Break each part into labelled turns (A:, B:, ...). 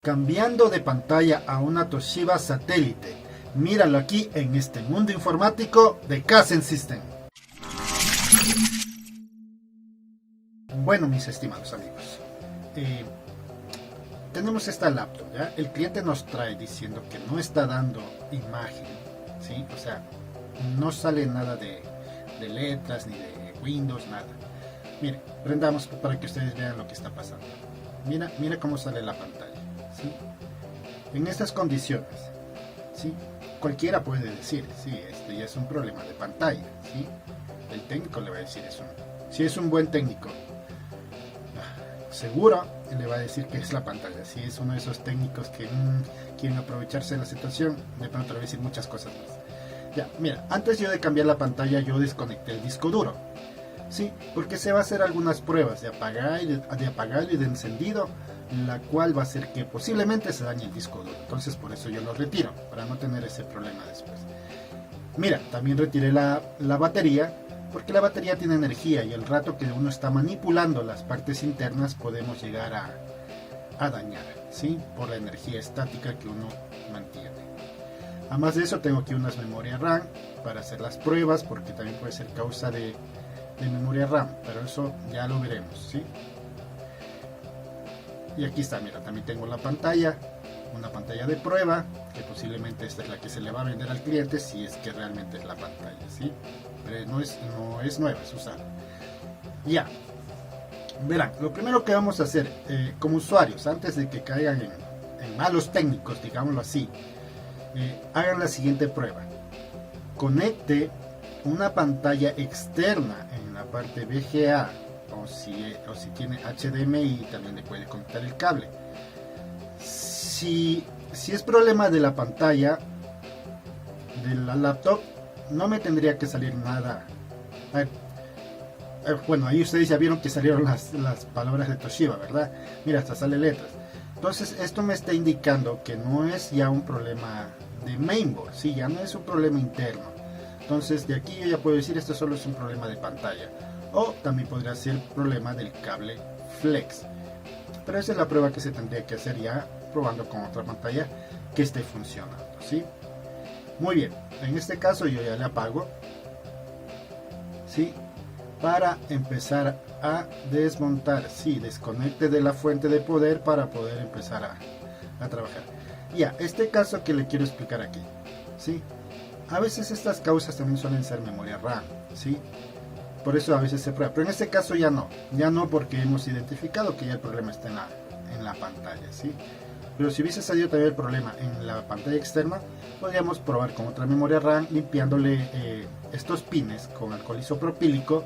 A: Cambiando de pantalla a una Toshiba satélite. Míralo aquí en este mundo informático de Kaizen System. Bueno, mis estimados amigos, tenemos esta laptop, ¿ya? El cliente nos trae diciendo que no está dando imagen, ¿sí? O sea, no sale nada de letras, ni de Windows, nada. Mire, prendamos para que ustedes vean lo que está pasando. Mira cómo sale la pantalla, ¿sí? En estas condiciones, ¿sí? Cualquiera puede decir, sí, este ya es un problema de pantalla, ¿sí? El técnico le va a decir eso. Si es un buen técnico, seguro le va a decir que es la pantalla. Si es uno de esos técnicos que quieren aprovecharse de la situación, de pronto le va a decir muchas cosas más. Ya, mira, antes yo de cambiar la pantalla, yo desconecté el disco duro. Sí, porque se va a hacer algunas pruebas de apagado y de encendido, la cual va a hacer que posiblemente se dañe el disco duro. Entonces por eso yo lo retiro, para no tener ese problema después. Mira, también retiré la batería, porque la batería tiene energía y el rato que uno está manipulando las partes internas podemos llegar a dañar, ¿sí? Por la energía estática que uno mantiene. Además de eso tengo aquí unas memorias RAM para hacer las pruebas, porque también puede ser causa de memoria RAM, pero eso ya lo veremos, ¿sí? Y aquí está, mira, también tengo la pantalla, una pantalla de prueba, que posiblemente esta es la que se le va a vender al cliente si es que realmente es la pantalla, ¿sí? Pero no es nueva, es usada. Ya, verán, lo primero que vamos a hacer como usuarios, antes de que caigan en malos técnicos, digámoslo así, hagan la siguiente prueba. Conecte una pantalla externa en la parte VGA, o si tiene HDMI también le puede conectar el cable. Si es problema de la pantalla de la laptop, no me tendría que salir nada. Bueno, ahí ustedes ya vieron que salieron las palabras de Toshiba, ¿verdad? Mira, hasta sale letras. Entonces esto me está indicando que no es ya un problema de mainboard, ¿sí? Ya no es un problema interno. Entonces de aquí yo ya puedo decir esto solo es un problema de pantalla, o también podría ser problema del cable flex, pero esa es la prueba que se tendría que hacer ya probando con otra pantalla que esté funcionando, ¿sí? Muy bien, en este caso yo ya le apago, ¿sí? Para empezar a desmontar, sí, desconecte de la fuente de poder para poder empezar a trabajar. Ya, este caso que le quiero explicar aquí, ¿sí? A veces estas causas también suelen ser memoria RAM, ¿sí? Por eso a veces se prueba, pero en este caso ya no porque hemos identificado que ya el problema está en la pantalla, ¿sí? Pero si hubiese salido también el problema en la pantalla externa, podríamos probar con otra memoria RAM limpiándole estos pines con alcohol isopropílico,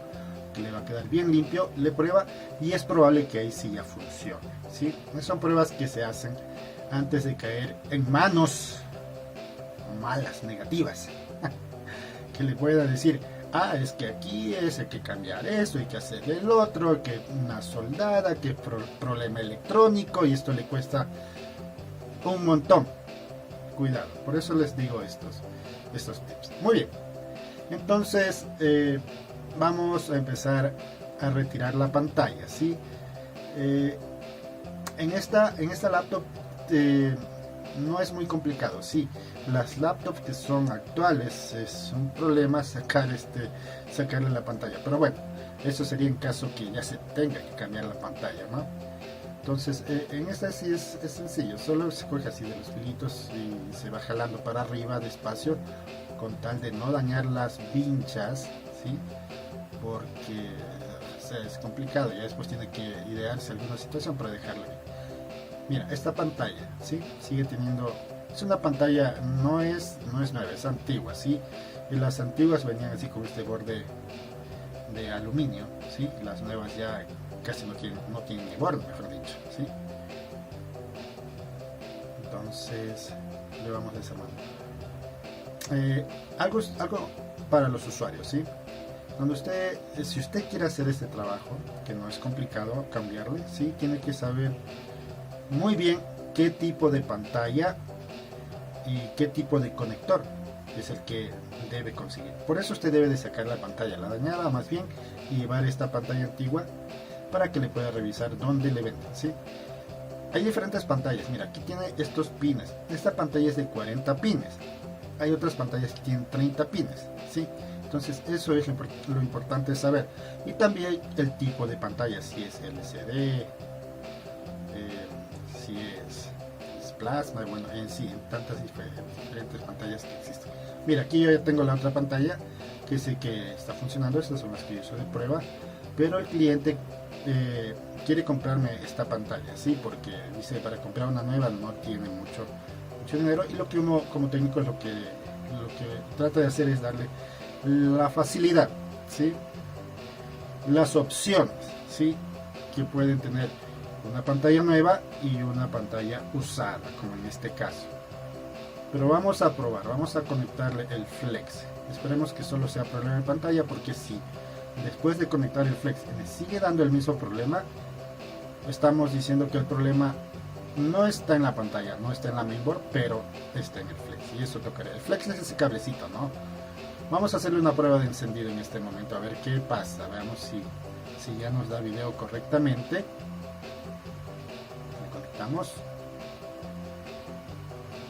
A: que le va a quedar bien limpio, le prueba y es probable que ahí sí ya funcione, ¿sí? Son pruebas que se hacen antes de caer en manos malas, negativas, que le pueda decir, es que aquí hay que cambiar esto, hay que hacer el otro, que una soldada, que problema electrónico y esto le cuesta un montón. Cuidado, por eso les digo estos tips. Muy bien, entonces vamos a empezar a retirar la pantalla, ¿sí? En esta laptop no es muy complicado, sí. Las laptops que son actuales es un problema sacarle la pantalla, pero bueno, eso sería en caso que ya se tenga que cambiar la pantalla, ¿no? Entonces en esta sí es sencillo, solo se coge así de los filitos y se va jalando para arriba despacio con tal de no dañar las vinchas, ¿sí? Porque es complicado, ya después tiene que idearse alguna situación para dejarla bien. Mira, esta pantalla, ¿sí? Sigue teniendo, es una pantalla, no es nueva, es antigua, ¿sí? Y las antiguas venían así con este borde de aluminio, ¿sí? Las nuevas ya casi no tienen ni borde, mejor dicho, ¿sí? Entonces le vamos desarmando. Algo para los usuarios, ¿sí? Si usted quiere hacer este trabajo, que no es complicado cambiarle, ¿sí? Tiene que saber muy bien qué tipo de pantalla y qué tipo de conector es el que debe conseguir. Por eso usted debe de sacar la pantalla, la dañada más bien, y llevar esta pantalla antigua para que le pueda revisar dónde le venden, ¿sí? hay diferentes pantallas. Mira, aquí tiene estos pines. Esta pantalla es de 40 pines. Hay otras pantallas que tienen 30 pines, ¿sí? Entonces eso es lo importante saber. Y también el tipo de pantalla, si es LCD, si es plasma, bueno, en sí, en tantas diferentes pantallas que existen. Mira, aquí yo ya tengo la otra pantalla que sé que está funcionando. Estas son las que yo uso de prueba, pero el cliente quiere comprarme esta pantalla, ¿sí? Porque dice, para comprar una nueva no tiene mucho dinero, y lo que uno como técnico lo que trata de hacer es darle la facilidad, ¿sí? Las opciones, ¿sí? Que pueden tener una pantalla nueva y una pantalla usada, como en este caso. Pero vamos a probar, vamos a conectarle el flex. Esperemos que solo sea problema de pantalla, porque si después de conectar el flex me sigue dando el mismo problema, estamos diciendo que el problema no está en la pantalla, no está en la mainboard, pero está en el flex, y eso tocaría. El flex es ese cablecito, ¿no? Vamos a hacerle una prueba de encendido en este momento, a ver qué pasa. Veamos si ya nos da video correctamente. Le conectamos,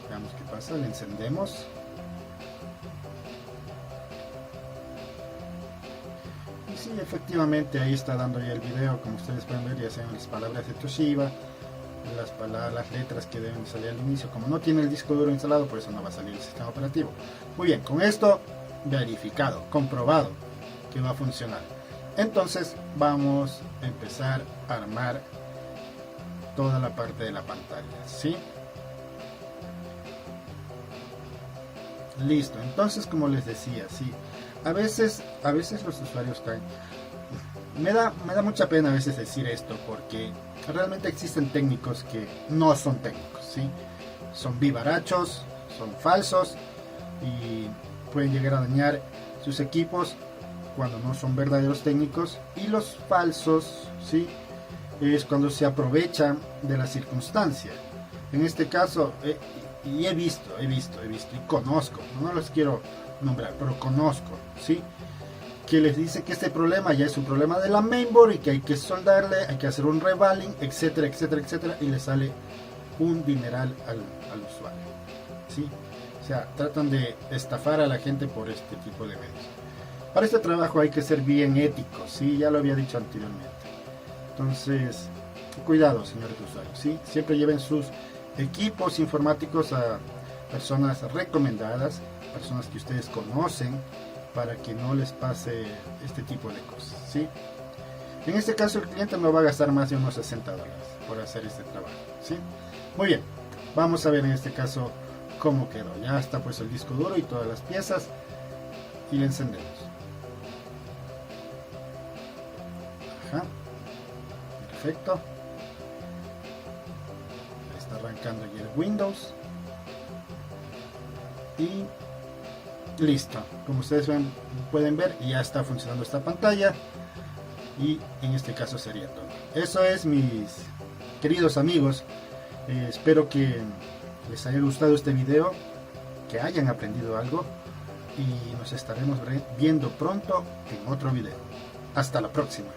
A: veamos qué pasa, le encendemos. Y sí, efectivamente ahí está dando ya el video, como ustedes pueden ver, ya sean las palabras de Toshiba, las letras que deben salir al inicio. Como no tiene el disco duro instalado, por eso no va a salir el sistema operativo. Muy bien, con esto verificado, comprobado que va a funcionar, entonces vamos a empezar a armar toda la parte de la pantalla, ¿sí? Listo. Entonces, como les decía, sí, a veces los usuarios caen. Me da mucha pena a veces decir esto, porque realmente existen técnicos que no son técnicos, ¿sí? Son vivarachos, son falsos, y pueden llegar a dañar sus equipos cuando no son verdaderos técnicos. Y los falsos, ¿sí?, es cuando se aprovechan de la circunstancia. En este caso, y he visto y conozco, no los quiero nombrar, pero conozco, ¿sí?, que les dice que este problema ya es un problema de la mainboard y que hay que soldarle, hay que hacer un revaling, etcétera, etcétera, etcétera, y le sale un dineral al usuario, ¿sí? O sea, tratan de estafar a la gente por este tipo de medios. Para este trabajo hay que ser bien éticos, ¿sí? Ya lo había dicho anteriormente. Entonces, cuidado, señores usuarios, ¿sí? Siempre lleven sus equipos informáticos a personas recomendadas, personas que ustedes conocen, para que no les pase este tipo de cosas, ¿sí? En este caso el cliente no va a gastar más de unos $60 por hacer este trabajo, ¿sí? Muy bien, vamos a ver en este caso cómo quedó. Ya está pues el disco duro y todas las piezas, y le encendemos. Ajá, perfecto. Ahí está arrancando ya el Windows y listo. Como ustedes pueden ver, ya está funcionando esta pantalla, y en este caso sería todo. Eso es, mis queridos amigos. Espero que les haya gustado este video, que hayan aprendido algo, y nos estaremos viendo pronto en otro video. Hasta la próxima.